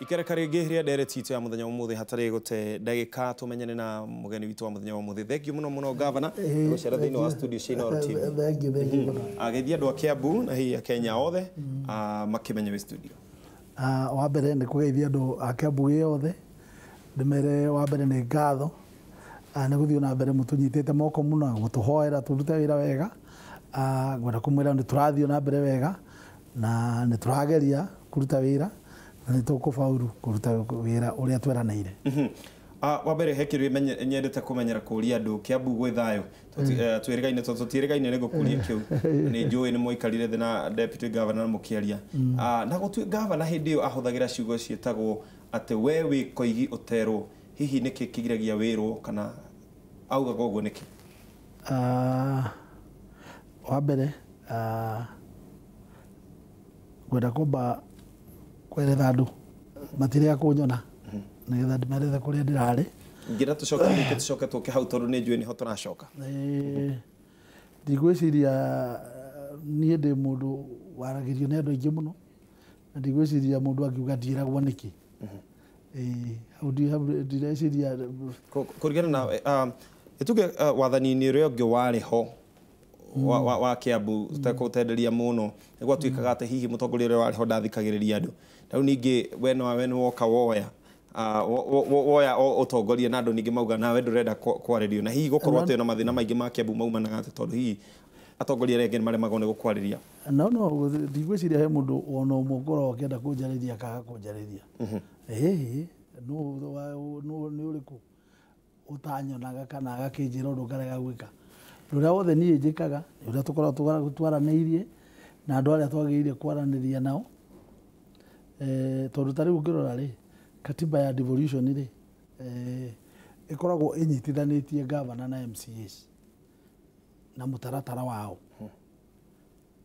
Ikereka ringi hiria ndereti itu ya muthenya umuthi hatari gute ndagika tumenyane na mugeni witu wa muthenya umuthi. Thank you muno governor gucera thiini wa studio cia Inooro TV. Thank you. Agethia andu a Kiambu na hihi Kenya othe makimenya wi studio. Wa mbere ni kugeithia andu a Kiambu yothe ndimere wa mbere ni ngatho ni guthio na mbere mutunyitite moko muno gutuhoera turute wira wega ngwenda kumwira ni turathio na mbere wega na ni turageria kuruta wira na nitukufaulu kuruta wira uria tweranire. Wa mbere hekiru nyendete kumenyera kuria andu Kiambu gwi thayo twirigaine tutirigaine ni gukuria kiu ni njui ni moikarire thi na deputy governor mukiaria na gutu governor hindi yo ahuthagira ciugo cietagwo ati we wi koigi utero hihi niki kigiragia wirwo kana auga gogo niki wa mbere gwenda kumba kweretha andu matire kunyona nigetha ndimerethe kuria ndirari ngira tucoke tuke hau tondu ni njui niho turacoka ndigwiciria nie ndi mundu waragirio ni andu aingi muno na ndigwiciria mundu angiuga ndiragwo niki ndireciria kurigana na ituge wathani-ini uria ungi wariho wa Kiambu tutakutenderia muno niguo twikaga ati hihi mutongoria uria wariho ndathikagiriria andu riu ningi we woka woya woya utongoria na andu ningi mauga nawe ndurenda kwaririo na hihi gukorwo ati na mathina maingi ma Kiambu maumanaga ati tondu hihi atongoria renge maremagwo ni gukwariria no ndigwiciria he mundu ona umwe ngoro akienda kunjariria akaga kunjariria no ni uriku utanyonaga kana agakinjira undu ngarega gwika ruria wothe nie njikaga ruria tukorwo twaraneirie na andu aria twagiriire kwaraniria nao tondu tariu ngirora ri katiba ya devolution ri ikoragwo inyitithanitie governor na MCAs na mutaratara wao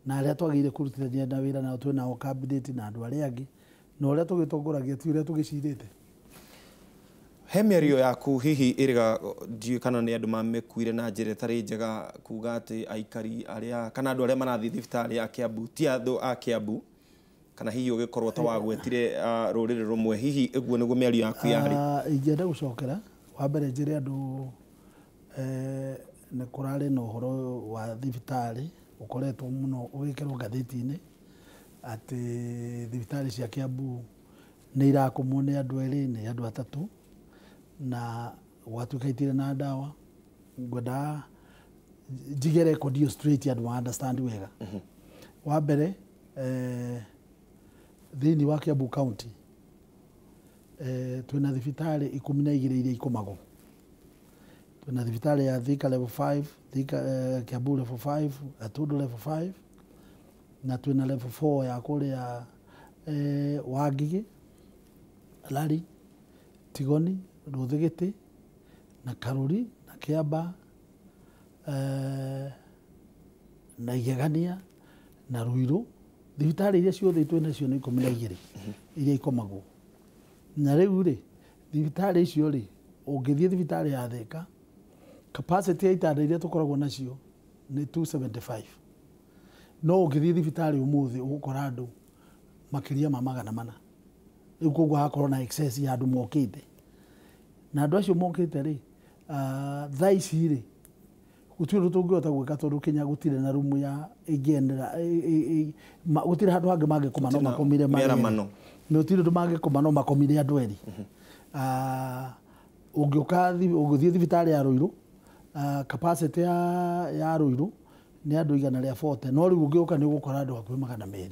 na aria twagiriire kurutithania na wira nao twi nao cabinet na andu aria angi na uria tugitongoragia ti uria tugicirite. He mĩario yaku hihi iriga ndiũ kana nĩ andu mamekuire na njĩra ĩtarĩ njega kuga ati aikari aria kana andu aria marathi thibitari ya Kiambu ti andu a Kiambu kana hihi ugikorwo ta wagwetire rũrĩrĩ rumwe hihi ĩguo nĩguo mĩario yaku yarĩ? Ingĩenda gucokera wa mbere njĩre andu nĩ kũrarĩ na ũhoro wa thibitari ũkoretwo mũno ũgĩkĩrwo ngathĩti-inĩ ati thibitari cia Kiambu nĩ irakomwo nĩ andu erĩ nĩ andu atatu na gwatuika itire na dawa ngwenda njige record yo straight and understand wega. Wa mbere thiini wa Kiambu County twina thibitari 12 iria ikomago. Twina thibitari ya Thika level 5, Thika Kiambu level 5, Atudo level 5 na twina level 4 ya kuria Wangigi, Lari, Tigoni, Ruthigiti na Karuri na Kiamba na Igegania na Ruiru. Thibitari iria ciothe twina cio nĩ 12 iria ikomagwo na riu ri thibitari icio ri ungithie thibitari ya Thika capacity ya itanda iria tukoragwo nacio ni 275 no ungithie thibitari umuthi ugukora andu makiria ma 400 riu koguo hakorwo na excess ya andu mokite na andu acio mokite ri thaa ici ri gutire undu tungihota gwika tondu Kenya gutire na rumu ya ingiendera gutire handu hangi mangikoma no makomire gutire undu mangikoma no makomire andu eri ungithie thibitari ya Ruiru capacity ya Ruiru ni andu 140 no riu ungiuka ni ugukora andu hakuhi 200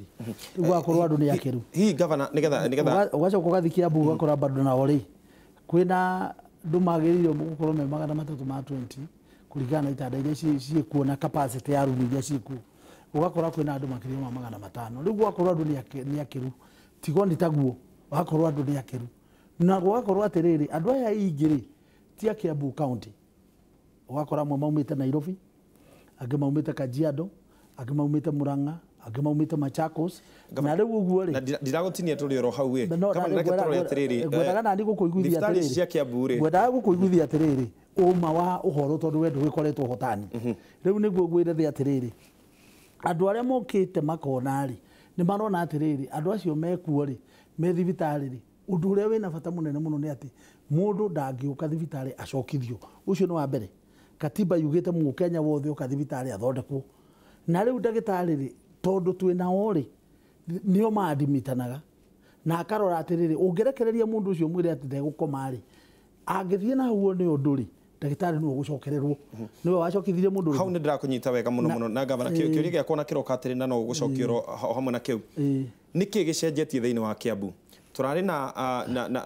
riu akorwo andu ni akiru hihi governor nigetha ugacoka ugathi Kiambu ugakora bado nao ri kwina ndu magiririo gukorwo me 320 kuringana na itanda iria ciikuo na capacity ya rumu iria ciikuo ugakora kwina andu makiria ma 500 riu ugakorwo andu ni akiru tigo ni taguo ugakorwo andu ni akiru na ugakorwo atiriri andu aya ingiri ti a Kiambu County ugakora amwe maumite Nairobi angi maumite Kajiado angi maumite Murang'a angi maumite Machakos na riu uguo ri ndiragutinia turi oro hau kama nake turore atiriri ngwendaga nandi gukuiguithia atiriri cia Kiambu ri ngwendaga gukuiguithia atiriri uma wa uhoro tondu we ndugikoretwo hotani riu niguo ngwire thi atiriri andu aria mokite makona ri ni marona atiriri andu acio mekuo ri me thibitari ri undu uria wina bata munene muno ni ati mundu ndangĩũka thibitarĩ acokithio. Ucio ni wa mbere. Katiba yugĩte Mũkenya wothe ũka thibitarĩ athondekwo. Na rĩu ndagĩtarĩ rĩ, tondu twĩnao rĩ, nĩo maadmitanaga na akarora atĩrĩrĩ, ũngĩrekereria mundu ũcio mwĩre atĩ ndegũkoma rĩ, angĩthiĩ na huo nĩ ũndũ rĩ, ndagĩtarĩ nĩwe ũgũcokererwo. Nĩwe wacokithirie mundu. Hau nĩ ndĩrakũnyita wega mũno mũno na gavana, kĩũria gĩakwa na kĩroka atĩrĩ na no ũgũcokio hamwe na kĩu. Nĩkĩ gĩcenjetie thĩinĩ wa Kiambu? Turarĩ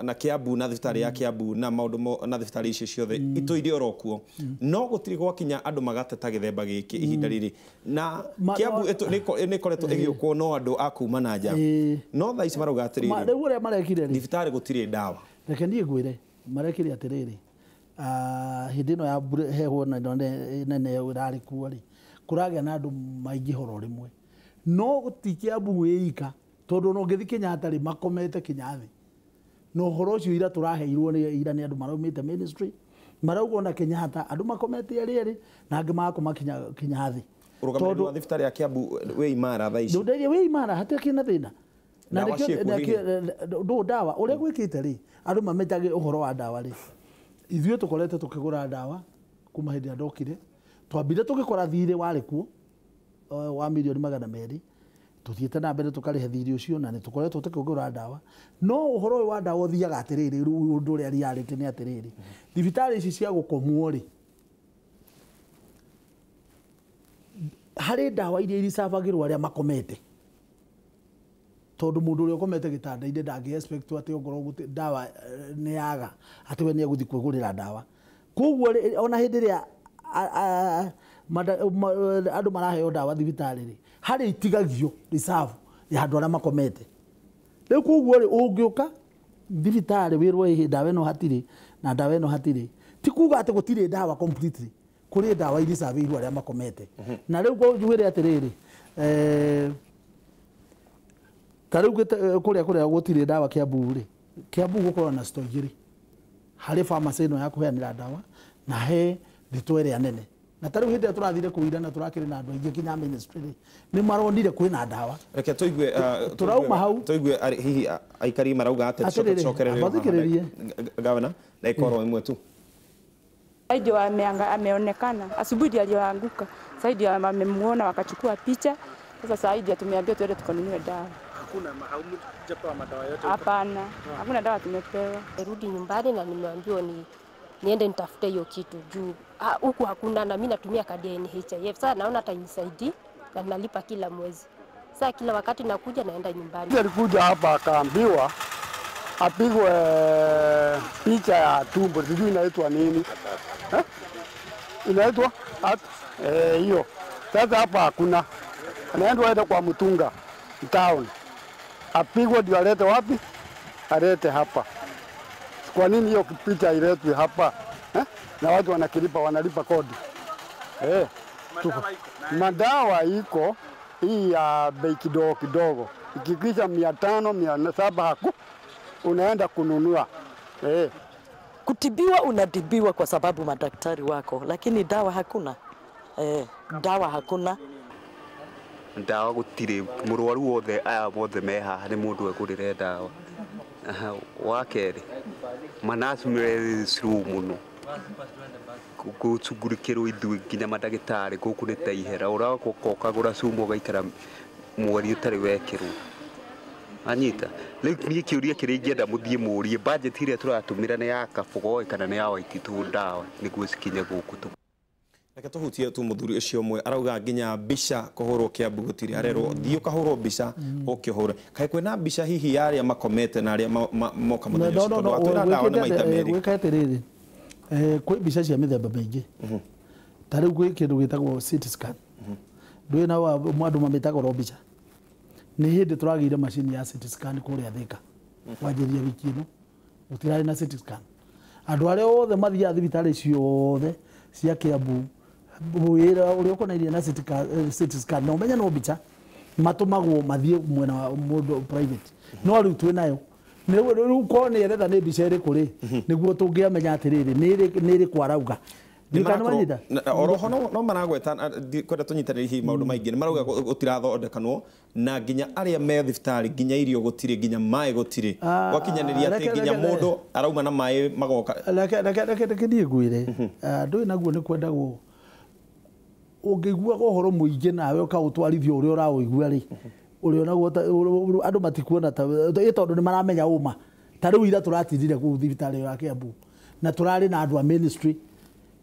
na Kiambu na thibitarĩ ya Kiambu na maũndũ na thibitarĩ icio ciothe itu iria orokuo, no gũtirĩ gwakinya andũ magateta gĩthemba gĩkĩ ihinda rĩrĩ, na Kiambu nĩ koretwo ĩgĩũkwo no andũ a kuma na nja, no thaa ici marauga atĩrĩrĩ, rĩu ũrĩa marekire rĩ, thibitarĩ gũtirĩ ndawa. Reke niĩ ngwĩre marekire atĩrĩrĩ, hĩndĩ ĩno ya heho nene ĩrarĩ kuo rĩ, kũragĩa na andũ maingĩ horo rĩmwe, no ti Kiambu wĩika, tondu no ngithi Kenyatta rĩ makomete Kinyathi. No horo ũcio ira tũraheirwo ira nĩ andũ maraumĩte ministry, marauga na Kenyatta andũ makomete erĩ na angĩ makoma Kinyathi. Ũrũgamĩrĩri wa thibitarĩ ya Kiambu wĩ imara thaa ici. Wĩ imara hatarĩ na thĩna. Na nĩkĩo ndawa ũrĩa gwĩkĩte rĩ, andũ mamenyage ũhoro wa ndawa rĩ. Ithuĩ tũkorete tũkĩgũra ndawa kuma hĩndĩ ndokire, twambire tũgĩkora thirĩ warĩ kuo wa milioni 200. Tuthiĩte na mbere tũkarĩhe thirĩ ũcio na nĩ tũkoretwo tũkĩgũra ndawa. No ũhoro ũyũ wa ndawa ũthiaga atĩrĩrĩ, ũndũ ũrĩa reality nĩ atĩrĩrĩ, thibitarĩ ici cia gũkomwo rĩ, harĩ ndawa iria iricabagĩrwo arĩa makomete. Tondu mundu ũrĩa ũkomete gĩtanda-inĩ ndangĩ expect atĩ ongorwo ndawa nĩ yaga atĩ we nĩ egũthiĩ kwĩgũrĩra ndawa. Koguo ona hĩndĩ ĩrĩa andũ maraheo ndawa thibitarĩ rĩ, harĩ itigagio reserve ya andũ arĩa makomete. Rĩu koguo rĩ, ũngĩũka thibitarĩ wĩrwo ndawa ĩno hatirĩ na ndawa ĩno hatirĩ, ti kuga atĩ gũtirĩ ndawa completely, kũrĩ ndawa iricabĩirwo arĩa makomete. Na rĩu ngwĩre atĩrĩrĩ, ta rĩu kũrĩa gũtirĩ ndawa Kiambu rĩ, Kiambu gũkorwo na store igĩrĩ, harĩ pharmacy ĩno ya kũheanĩra ndawa na he thitoo ĩrĩa nene. Na ta rĩu hĩndĩ ĩrĩa tũrathire kũira na tũrakĩrĩ na andũ aingĩ kinya ministry rĩ, nĩ maronire kwĩna ndawa. Reke tũigue tũrauma hau, tũigue hihi aikari marauga atĩ tucokererie gavana na ikorwo imwe tu. Saidi ameonekana asubuhi ndio alianguka, Saidi wamemuona wakachukua picha. Sasa Saidi tumeambiwa tuende tukanunue dawa. Hakuna hamjapewa madawa yote? Hapana, hakuna dawa tumepewa. Nirudi nyumbani na nimeambiwa niende nitafute hiyo kitu juu huku hakuna, na mimi natumia kadi ya NHIF. Sasa naona atanisaidii na nalipa kila mwezi. Sasa kila wakati nakuja naenda nyumbani. Alikuja hapa akaambiwa apigwe picha ya tumbo, sijui inaitwa nini. Inaitwa hiyo. Sasa hapa hakuna. Anaenda aende kwa Mutunga town. Apigwe ndio alete wapi? Alete hapa. Kwa nini hiyo picha iletwe hapa? Na watu wanalipa kodi. Madawa iko hii ya bei kidogo kidogo. Ikikisha 500, 700 haku unaenda kununua. Kutibiwa unatibiwa kwa sababu madaktari wako, lakini dawa hakuna. Dawa hakuna. Dawa gutire murwaru wothe aya wothe meha ni mundu egurire dawa. Wakeri manasu mere sru muno gucugurikirwo ithui nginya madagitari guku ni taihera urako kokagura sumu gaikara mweri utari wekirwo anyita ni kiuria kiringienda muthie murie budget iria turatumira ni ya kabogo kana ni ya waititu dawa niguo sikinye guku tu. Reke tũhutie tu mũthuri ũcio ũmwe arauga nginya mbica kũhũrwo Kiambu gũtirĩ, arerwo thiĩ ũkahũrwo mbica ũkĩhũre. Kaĩ kwĩna mbica hihi ya arĩa makomete na arĩa moka mũthenya ũcio tondũ atwĩra ndawa nĩ maita merĩ. Gwĩka atĩrĩrĩ, kwĩ mbica cia mĩthemba mĩingĩ. Ta rĩu gwĩ kĩndũ gĩtagwo CT scan. Ndũĩ na andũ mamĩtagwo mbica. Nĩ hĩndĩ tũragĩire macini ya CT scan kũrĩa Thika. Wanjĩrĩria wiki ĩno gũtirarĩ na CT scan. Andũ arĩa othe mathiaga thibitarĩ ciothe cia Kiambu wĩra ũrĩa ũkonainie na CT scan no menya no mbica matũmagwo mathiĩ mwena wa mũndũ private. No rĩu twĩ nayo rĩu ko nĩ eretha nĩ mbica ĩrĩkũ rĩ, nĩguo tũngĩamenya atĩrĩrĩ nĩ ĩrĩ kwarauga oroho no maragweta kwenda tunyitanĩre hihi maũndũ maingĩ nĩ marauga gũtirathondekanwo na nginya arĩa me thibitarĩ nginya irio gũtirĩ nginya maĩ gũtirĩ gwakinyanĩria atĩ nginya mũndũ arauma na maĩ magoka reke niĩ ngwĩre ndũĩ naguo nĩ kwendagwo ũngĩiguaga ũhoro mũingĩ nawe ũkaũtwarithia ũrĩa ũraũigua rĩ ũrĩa naguo andũ matikuona ta tondũ nĩ maramenya ũma ta rĩu ira tũratindire kũu thibitarĩ ya Kiambu na tũrarĩ na andũ a ministry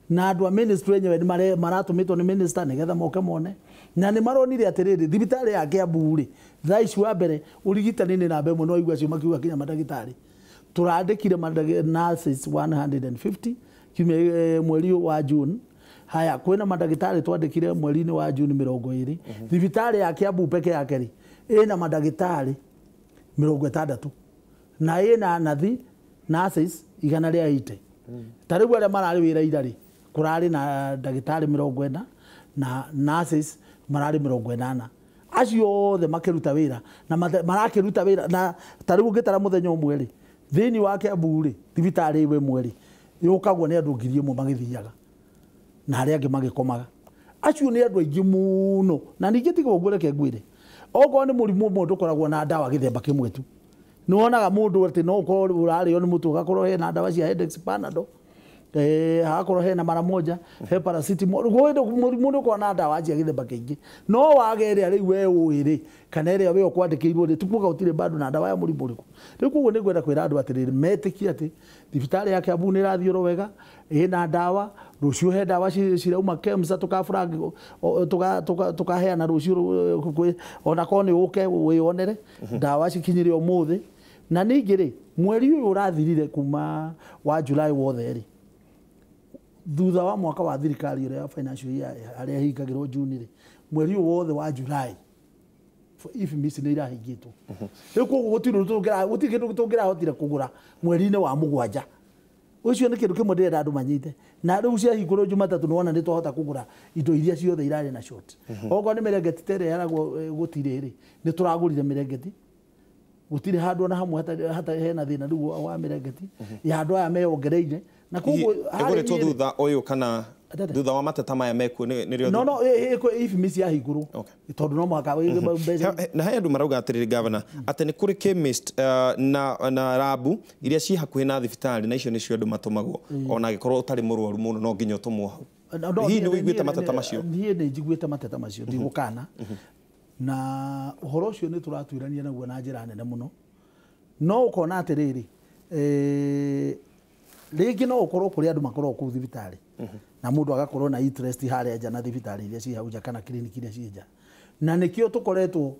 na andũ a ministry enyewe nĩ maratũmĩtwo nĩ minister nĩgetha moke mone na nĩ maronire atĩrĩrĩ thibitarĩ ya Kiambu rĩ thaa ici wa mbere ũrigitani nĩ namba ĩmwe no igua cio makiuga kinya mandagĩtarĩ tũrandĩkire nurses 150 kiumia mweri wa June haya kwĩna mandagĩtarĩ twandĩkire mweri-inĩ wa June 20 thibitarĩ ya Kiambu peke yake rĩ ĩna mandagĩtarĩ 60 na ĩna nathi nurses 180 tarĩu arĩa mararĩ wĩra ira rĩ kũrarĩ na ndagĩtarĩ 40 na nurses mararĩ 80 acio othe makĩruta wĩra na marakĩruta wĩra na tarĩu ũngĩtara mũthenya ũmwe rĩ thĩinĩ wa Kiambu rĩ thibitarĩ ĩmwe rĩ yũkagwo nĩ andũ 1000 magĩthiaga na arĩa angĩ magĩkomaga acio nĩ andũ aingĩ mũno na ningĩ tiga ũguo reke ngwĩre okorwo nĩ mũrimũ ũmwe ndũkoragwo na ndawa gĩthemba kĩmwe tu nĩ wonaga mũndũ atĩ no ũkorwo ũrarĩo nĩ mũtwe ũgakorwo hena ndawa cia headache Panadol hagakorwo hena mara moja he paracetamol mũrimũ nĩ ũkorwo na ndawa cia gĩthemba kĩingĩ no wage ĩrĩa rĩu we ũĩ rĩ kana ĩrĩa we ũkwandĩkĩirwo rĩ tukuga ũtirĩ bado na ndawa ya mũrimũ ũrĩkũ rĩu koguo nĩ ngwenda kwĩra andũ atĩrĩrĩ metĩkie atĩ thibitarĩ ya Kiambu nĩ ĩrathiĩ oro wega ĩna ndawa rũciũ he ndawa cirauma KEMSA tũkaheana rũciũ ona korwo nĩ ũke wĩonere ndawa cikinyire ũmũthĩ na ningĩ rĩ mweri ũyũ ũrathirire kuma wa July wothe rĩ thutha wa mwaka wa thirikari ĩrĩa ya financial year arĩa hingagĩrwo June rĩ mweri ũyũ wothe wa July ifimisi nĩ irahingĩtwo rĩu koguo gũtirĩ kĩndũ tũngĩrahotire kũgũra mweri-inĩ wa mũgwanja ũcio nĩ kĩndũ kĩmwe ndĩrenda andũ manyite na rĩu ciahingũrwo Jumatatũ nĩ wona nĩ twahota kũgũra indo iria ciothe irarĩ na short okorwo nĩ mĩrengeti ta ĩrĩa yaragwo gũtirĩ rĩ nĩ tũragũrire mĩrengeti gũtirĩ handũ ona hamwe hena thĩna rĩu wa mĩrengeti ya andũ aya meyongereire na koguo ĩgũrĩtwo thutha ũyũ kana thutha wa mateta maya mekuo nĩrĩo no ifimisi yahingũrwo tondũ no mwaka na he andũ marauga atĩrĩrĩ gavana atĩ nĩ kũrĩ chemist na rabu iria ciĩ hakuhĩ na thibitarĩ na icio nĩcio andũ matũmagwo ona angĩkorwo ũtarĩ mũrwaru mũno no nginya ũtũmwo hau hihi nĩ ũiguĩte mateta macio niĩ nĩ njiguĩte mateta macio ndigũkana na ũhoro ũcio nĩ tũratuĩrania naguo na njĩra nene mũno no ũkona atĩrĩrĩ rĩngĩ no ũkorwo kũrĩ andũ makorwo kũu thibitarĩ na mũndũ agakorwo na interest harĩa nja na thibitarĩ iria ciĩ hau nja kana kiriniki iria ciĩ nja na nĩkĩo tũkoretwo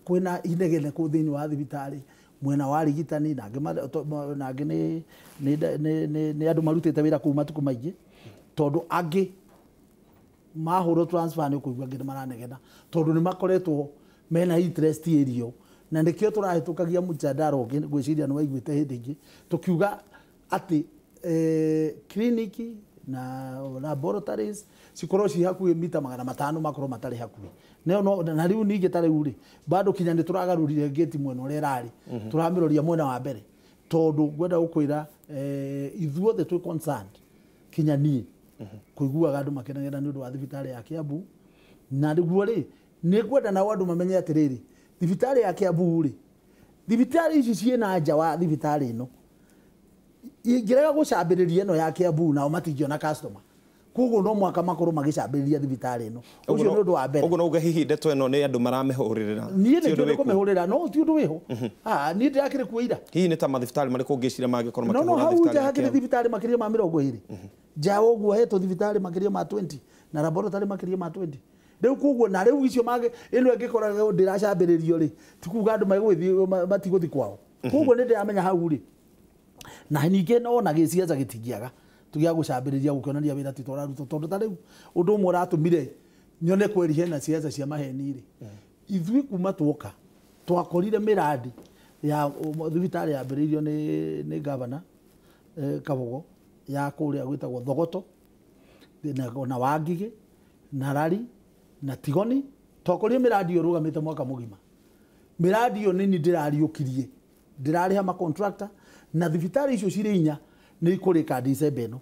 kwĩna inegene kũu thĩinĩ wa thibitarĩ mwena wa rigitani na angĩ nĩ andũ marutĩte wĩra kũu matukũ maingĩ tondũ angĩ mahũrwo transfer nĩ kũigua angĩ nĩ maranegena tondũ nĩ makoretwo mena interest ĩrio na nĩkĩo tũrahĩtũkagia mũjadara ũngĩ gwĩciria nĩ waiguĩte hĩndĩ ĩngĩ tũkiuga atĩ kliniki na laboratories cikorwo ci hakuhĩ mita 500 makorwo matarĩ hakuhĩ na rĩu ningĩ ta rĩu rĩ bado kinya nĩ tũragarũrire gate mwena ũrĩa ĩrarĩ tũramĩroria mwena wa mbere tondũ ngwenda gũkwĩra ithuothe twĩ concerned kinya niĩ kũiguaga andũ makenagĩra nĩ ũndũ wa thibitarĩ ya Kiambu na nĩguo rĩ nĩ ngwenda nao andũ mamenye atĩrĩrĩ thibitarĩ ya Kiambu rĩ thibitarĩ ici ciĩna nja wa thibitarĩ ĩno ingĩrega gũcambĩrĩria ĩno ya Kiambu nao matingĩona customer koguo no mwaka makorwo magĩcambĩrĩria thibitarĩ ĩno ũcio nĩ ũndũ wa mbere ũguo no uge hihi ndeto ĩno nĩ andũ maramĩhũrĩrĩra niĩ nĩ kũmĩhũrĩra no ti ũndũ wĩho niĩ ndĩrakĩrĩ kuoira hihi nĩ ta mathibitarĩ marĩkũ ũngĩciria mangĩkorwo makĩhũra thibitarĩ hau nja hakĩrĩ thibitarĩ makĩria ma 20 nja ũguo hetwo thibitarĩ makĩria ma 20 na laboratory makĩria ma 20 rĩu koguo na rĩu icio ĩno ĩngĩkoragwo ndĩracambĩrĩrio rĩ ti kuga andũ magũgĩthiĩ matigũthi kwao koguo nĩ ndĩramenya hau rĩ na ningĩ no na gĩciaca gĩtingĩaga tũgĩa gũcambĩrĩria gũkĩonania wĩra ti tũraruta tondũ ta rĩu ũndũ ũmwe ũratũmire nyone kweri hena ciaca cia maheni rĩ ithuĩ kuma twoka twakorire mĩrandi ya thibitarĩ yambĩrĩirio nĩ gavana Kabogo ya kũrĩa gwĩtagwo Thogoto na Wangigĩ na Rari na Tigoni twakorire mĩrandi ĩyo rũgamĩte mwaka mũgima mĩrandi ĩyo nini ndĩrariũkirie ndĩrarĩha ma contractor na thibitarĩ icio cirĩ inya nĩ ikũrĩka December ĩno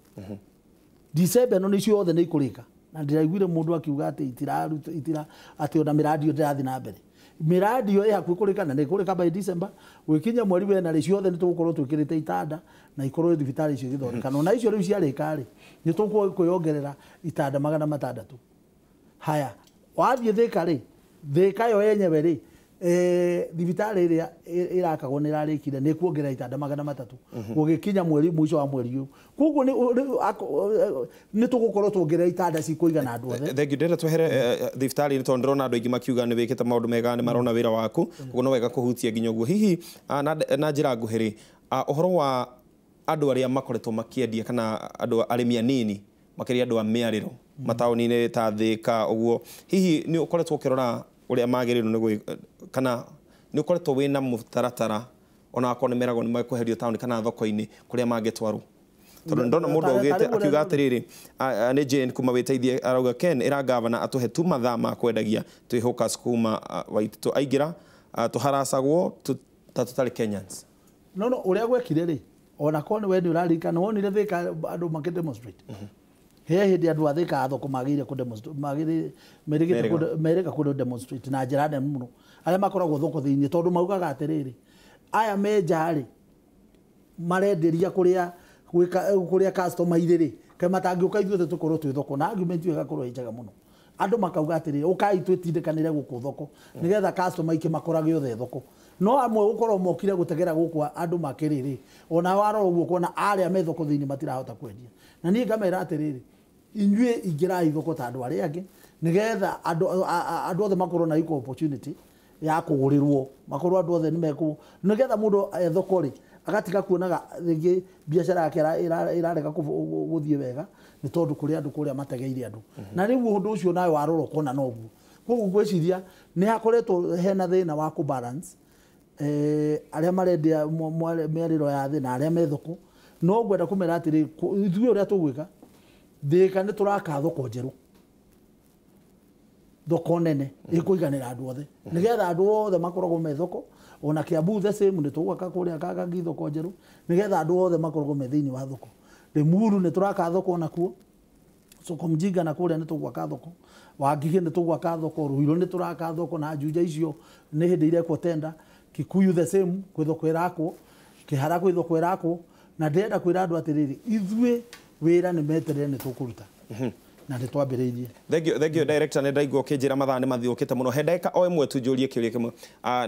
December no nicio othe nĩ ikũrĩka na ndĩraiguire mũndũ akiuga atĩ itira atĩ ona mĩradi yo ndĩrathiĩ na mbere. Miradi yo ya kũrĩka na nĩ kũrĩka by December gwikinya mweri wena rĩ ciothe nĩ tũgũkorwo twĩkĩrĩte itanda na ikorwo thibitarĩ icio gĩthondekano na icio rĩu ciarĩka rĩ nĩ tũkwĩongerera itanda 600. Haya wathiĩ Thĩka rĩ Thĩka yo yenyewe rĩ thibitarĩ ĩrĩa ĩrakagwo nĩ rarĩkire nĩ kuongerera itanda 300 gũgĩkinya mweri mwisho wa mweri ũyũ. Koguo nĩ tũgũkorwo tuongerera itanda cikũigana andũ othe. Thengiũ ndĩrenda twehere thibitarĩ-inĩ tondũ ndĩrona andũ aingĩ makiuga nĩ wĩkĩte maũndũ mega nĩ marona wĩra waku koguo no wega kũhutia nginya ũguo. Hihi na njĩra nguhĩ rĩ ũhoro wa andũ arĩa makoretwo makĩendia kana andũ arĩmi anini makĩria andũ a mĩarĩro mataũni-inĩ ta Thĩka ũguo, hihi nĩ ũkoretwo ũkĩrora ũrĩa magĩrĩirwo nĩ kana nĩ ũkoretwo wĩna mũtaratara ona akorwo nĩ meragwo nĩ makweherio taũni kana thoko-inĩ kũrĩa mangĩtwarwo? Tondũ ndona mũndũ augĩte akiuga atĩrĩrĩ nĩ Jane kuma wĩteithie arauga Ken ĩrangavana atũhe tu mathaa ma kwendagia twĩhoka kuma Waititũ aingĩra tũharacagwo tũtarĩ Kenyans. No ũrĩa gwekire rĩ ona korwo nĩ we nĩ ũraririkana wonire Thĩka andũ makĩdemonstrate. He hĩndĩ andũ a Thĩka a thoko magĩrĩire kũdemonstrate merĩka kũdemonstrate na njĩra nene mũno arĩa makoragwo thoko thĩinĩ tondũ maugaga atĩrĩrĩ aya menja rĩ marenderia kũrĩa customer irĩ kaĩ matangĩũka ithuothe tũkorwo twĩ thoko na argument ĩyo ĩgakorwo ĩ njega mũno. Andũ makauga atĩrĩrĩ ũkai twĩtindĩkanĩre gũkũ thoko nĩgetha customer ingĩ makorage othe thoko. No amwe gũkorwo mokire gũtegera gũkũ andũ makĩrĩrĩ ona warora ũguo kuona arĩa me thoko thĩinĩ matirahota kwendia. Na niĩ ngamera atĩrĩrĩ inyuĩ ingĩrai thoko ta andũ arĩa angĩ nĩgetha andũ othe makorwo na equal opportunity ya kũgũrĩrwo makorwo andũ othe nĩmekũ nĩgetha mũndũ thoko rĩ agatiga kuonaga rĩngĩ biacara yake ĩrarega gũthiĩ wega nĩ tondũ kũrĩ andũ kũrĩa mategeire andũ. Na rĩu ũndũ ũcio nawe warora ũkona noguo. Koguo ngwĩciria nĩ hakoretwo hena thĩna wa kũbalance arĩa marendia mĩarĩro ya thĩ na arĩa me thoko. No ngwenda kũmera atĩrĩ ithuĩ ũrĩa tũgwĩka Thĩka nĩ tũraka thoko njerũ thoko nene ĩkũiganĩra andũ othe nĩgetha andũ othe makoragwo me thoko ona Kiambu the same nĩ tũgwaka kũrĩa Kagangi thoko njerũ nĩgetha andũ othe makoragwo me thĩinĩ wa thoko. Limuru nĩ tũraka thoko nakuo Soko Mjinga na kũrĩa nĩ tũgwaka thoko Wangigĩ nĩ tũgwaka thoko Ruiru nĩ tũraka thoko na Juja icio nĩ hĩndĩ irekwo tender Kikuyu the same kwĩ thoko ĩrakwo Kĩhara kwĩ thoko ĩrakwo na ndĩrenda kwĩra andũ atĩrĩrĩ ithuĩ wĩra nĩ meterere nĩ tũkũruta na nĩ twambĩrĩirie. Thengiũ director nĩ ndaigua ũkĩnjĩra mathaa nĩ mathiũkĩte mũno he ndagĩka o ĩmwe tu njũrie kĩũria kĩmwe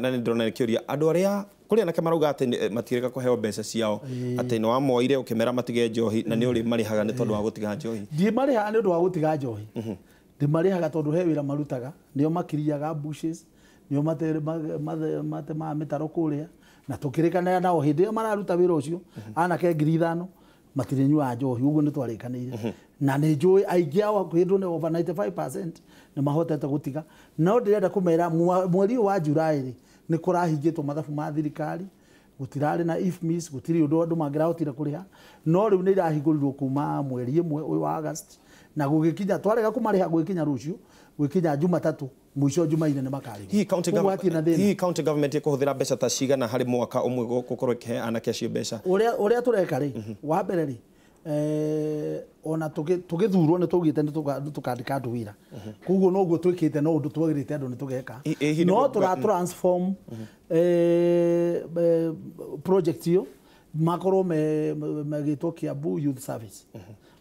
na nĩ ndĩrona nĩ kĩũria andũ arĩa kũrĩ anake marauga atĩ matirĩka kũheo mbeca ciao atĩ nĩ wamoire ũkĩmera matige njohi na nĩ ũrĩ marĩhaga nĩ tondũ wa gũtiga njohi? Ndimarĩhaga nĩ ũndũ wa gũtiga njohi ndĩmarĩhaga tondũ he wĩra marutaga nĩo makiriaga bushes nĩo matemaga mĩtaro kũrĩa na tũkĩrĩkanĩra nao hĩndĩ ĩyo mararuta wĩra ũcio anake 5,000 matirĩ nyuaga njohi ũguo nĩ twarĩkanĩire na nĩ njũĩ aingĩ ao hĩndĩ nĩ over 95% nĩ mahotete gũtiga. No ndĩrenda kũmera mweri wa Julai rĩ nĩ kũrahingĩtwo mathabu ma thirikari gũtirarĩ na IFMIS gũtirĩ ũndũ andũ mangĩrahotire kũrĩha no rĩu nĩ irahingũrirwo kuma mweri 1 ũyũ wa August na gũgĩkinya twarega kũmarĩha gũgĩkinya rũciũ gũgĩkinya Jumatatũ mũico Jumaine nĩ makarĩhwo. Hihi county government ĩkũhũthĩra mbeca ta cigana harĩ mwaka ũmwe gũkorwo ĩkĩhe anake acio mbeca? Ũrĩa tũreka rĩ wa mbere rĩ ona tũgĩthurwo nĩ tũgĩte nĩ tũkandĩka andũ wĩra koguo noguo twĩkĩte no ũndũ twagĩrĩte andũ nĩ tũgeka no tũratransform project ĩyo makorwo magĩtwo Kiambu Youth Service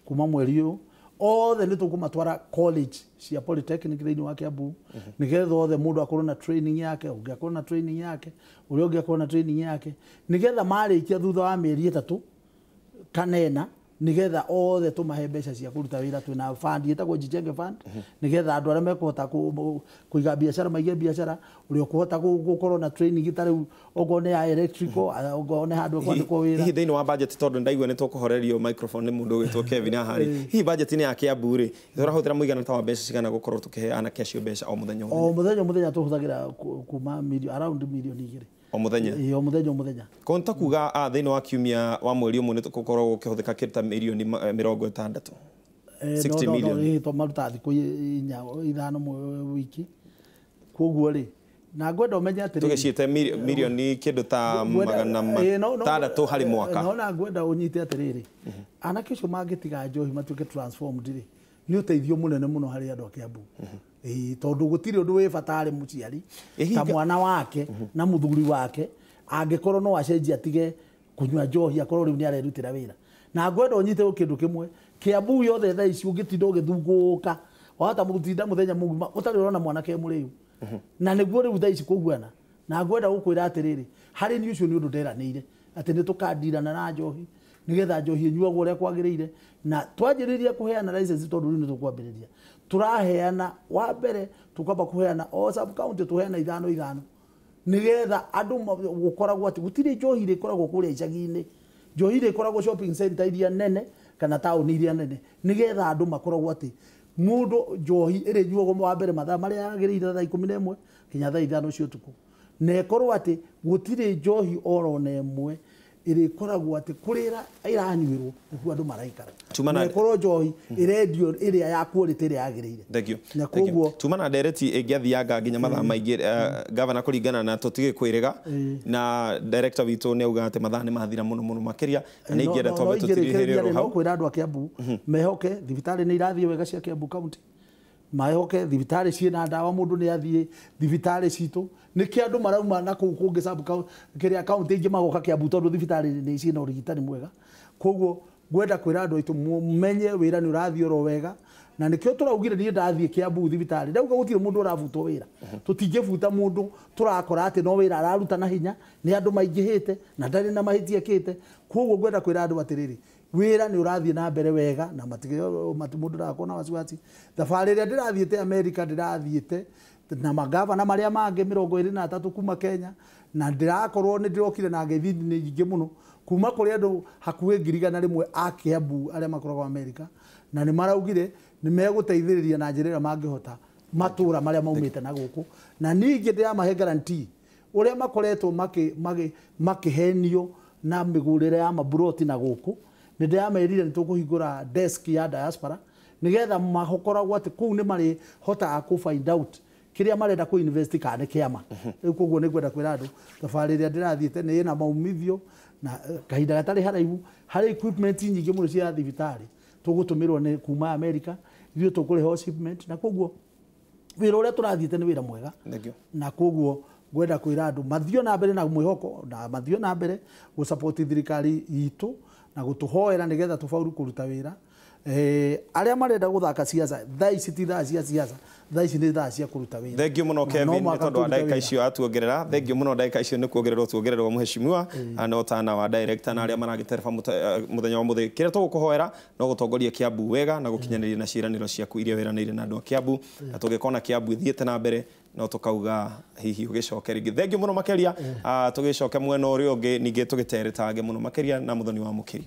kuma mweri ũyũ othe nĩ tũkũmatwara college cia polytechnic thĩinĩ wa Kiambu nĩgetha othe mũndũ akorwo na training yake ũngĩ akorwo na training yake ũrĩa ũngĩ akorwo na training yake nĩgetha marĩkia thutha wa mĩeri 3 kanena nĩgetha othe tũmahe mbeca cia kũruta wĩra twĩna fund ĩtagwo Jijenge Fund nĩgetha andũ arĩa mekũhota kũiga biacara maige biacara ũrĩa ũkũhota gũkorwo na training itarĩ okorwo nĩ ya electrical okorwo nĩ handũ kwandĩkwo wĩra. Hihi thĩinĩ wa budget tondũ ndaigua nĩ tũkũhorerio microphone nĩ mũndũ ũgĩtwo Kevin haha rĩ hihi budget nĩ ya Kiambu rĩ tũrahũthĩra mũigana ta wa mbeca cigana gũkorwo tũkĩhe anake acio mbeca o mũthenya tũhũthagĩra kuma around million 2 o mũthenya o mũthenya konta kuga thĩinĩ wa kiumia wa mweri ũmwe nĩ tũkorwo gũkĩhũthĩka kĩrita mirioni 60 60 million to maruta thikũ 5 wiki koguo rĩ na ngwenda umenye atĩ tugiciite milioni kindu ta magana matandatũ harĩ mwaka no ngwenda unyite atĩrĩrĩ anake ũcio mangĩtiga njohi matuĩke transformed rĩ nĩ ũteithio mũnene mũno harĩ andũ a Kiambu tondũ gũtirĩ ũndũ wĩ bata harĩ mũciari ta mwana wake na mũthuri wake angĩkorwo no acenjia atige kunyua njohi akorwo rĩu nĩ arerutĩra wĩra na ngwenda unyite kĩndũ kĩmwe Kiambu yothe thaa ici ũngĩtinda ũgĩthungũka wahota mũtinda mũthenya mũgima ũtarĩ ũrona mwanake mũrĩu na nĩguo rĩu thaa ici kũhuana na ngwenda gũkwĩra atĩrĩrĩ harĩ niĩ ũcio nĩ ũndũ nderanĩire atĩ nĩ tũkandirana na njohi nĩgetha njohi ĩnyuagwo ũrĩa kwagĩrĩire na twanjĩrĩria kũheana license tondũ rĩu nĩ tũkwambĩrĩria tũraheana wa mbere tũkwamba kũheana o sub county tũheana 5 nĩgetha andũ gũkoragwo atĩ gũtirĩ njohi ĩkoragwo kũrĩa icagi-inĩ njohi ĩkoragwo shopping center iria nene kana taũni iria nene nĩgetha andũ makoragwo atĩ mundu njohi ĩrĩ nyuagwo wa mbere mathaa marĩa yagĩrĩire thaa 11 kinya thaa 5 cia ũtukũ na ĩkorwo atĩ gũtirĩ njohi oro na ĩmwe ĩrĩkoragwo atĩ kũrĩra iranyuĩrwo nĩguo andũ maraikara na ĩkorwo njohi ĩrendio ĩrĩa ya quality ĩrĩa yagĩrĩire na koguo tumana ndereti ĩngĩathianga nginya mathaa maingĩ gavana kũringana na tũtige kwĩrĩga na director witũ nĩ auga atĩ mathaa nĩ mathira mũno mũno makĩria na nĩ ingĩenda twambe tũtirĩhĩrĩrwo hau kwĩra andũ a Kiambu mehoke thibitarĩ nĩ irathiĩ wega cia Kiambu county mahoke thibitarĩ ciĩna ndawa mũndũ nĩ athiĩ thibitarĩ citũ nĩkĩ andũ marauma na kũu kũngĩ sub kĩrĩa county ingĩ magoka Kiambu tondũ thibitarĩ nĩ ciĩna ũrigitani mwega koguo ngwenda kwĩra andũ aitũ mumenye wĩra nĩ ũrathiĩ oro wega na nĩkĩo tũraugire niĩ ndathiĩ Kiambu thibitarĩ ndauga gũtirĩ mũndũ ũrabutwo wĩra tũtingĩbuta mũndũ tũrakora atĩ no wĩra araruta na hinya nĩ andũ maingĩhĩte na ndarĩ na mahĩtia kĩte koguo ngwenda kwĩra andũ atĩrĩrĩ wĩra nĩ ũrathiĩ na mbere wega na mũndũ ndakona na wasiwasi thabarĩ ĩrĩa ndĩrathiĩte America ndĩrathiĩte na magavana marĩa mangĩ 23 kuma Kenya na ndĩrakorwo nĩ ndĩrokire na ngeithi nyingĩ mũno kuma kũrĩ andũ hakuhĩ 100 a Kiambu arĩa makoragwo America na nĩ maraugire nĩ megũteithĩrĩria na njĩra ĩrĩa mangĩhota matũra marĩa maumĩte na gũkũ na ningĩ ndĩramahe guarantee ũrĩa makoretwo makĩhenio na mĩgũrĩre ya maburoti na gũkũ nĩ ndĩramerire nĩ tũkũhingũra desk ya diaspora nĩgetha makoragwo atĩ kũu nĩ marĩ hotaga ku find out kĩrĩa marenda ku invest kana kĩama rĩu koguo nĩ ngwenda kwĩra andũ thabarĩ ĩrĩa ndĩrathiĩte nĩ ĩna maumithio na kahinda gatarĩ haraihu harĩ equipment nyingĩ mũno cia thibitarĩ tũgũtũmĩrwo nĩ kuma America ithuĩ tũkũrĩha shipment na koguo wĩra ũrĩa tũrathiĩte nĩ wĩra mwega na koguo ngwenda kwĩra andũ mathiĩ na mbere na mwĩhoko na mathiĩ na mbere gũsupport thirikari itũ na gũtũhoera nĩgetha tũbauru kũruta wĩra arĩa marenda gũthaka siasa thaa ici ti thaa cia siasa thaa ici nĩ thaa cia kũruta wĩra thengio mũno Kevin nĩ tondũ wa ndagĩka icio atuongerera thengio mũno ndagĩka icio nĩ kuongererwo mũheshimiwa no tana wa director na arĩa maragĩtereba mũthenya wa mũthĩ kĩrĩa tũgũkũhoera no gũtongoria Kiambu wega na gũkinyanĩria na ciĩranĩro ciaku iria wĩranĩire na andũ a Kiambu na tũgĩkona Kiambu ithiĩte na mbere no tũkauga hihi ũgĩcoke rĩngĩ thengio mũno makĩria tũgĩcoke mwena ũrĩa ũngĩ ningĩ tũgĩteretange mũno makĩria na mũthoni wa mũkiri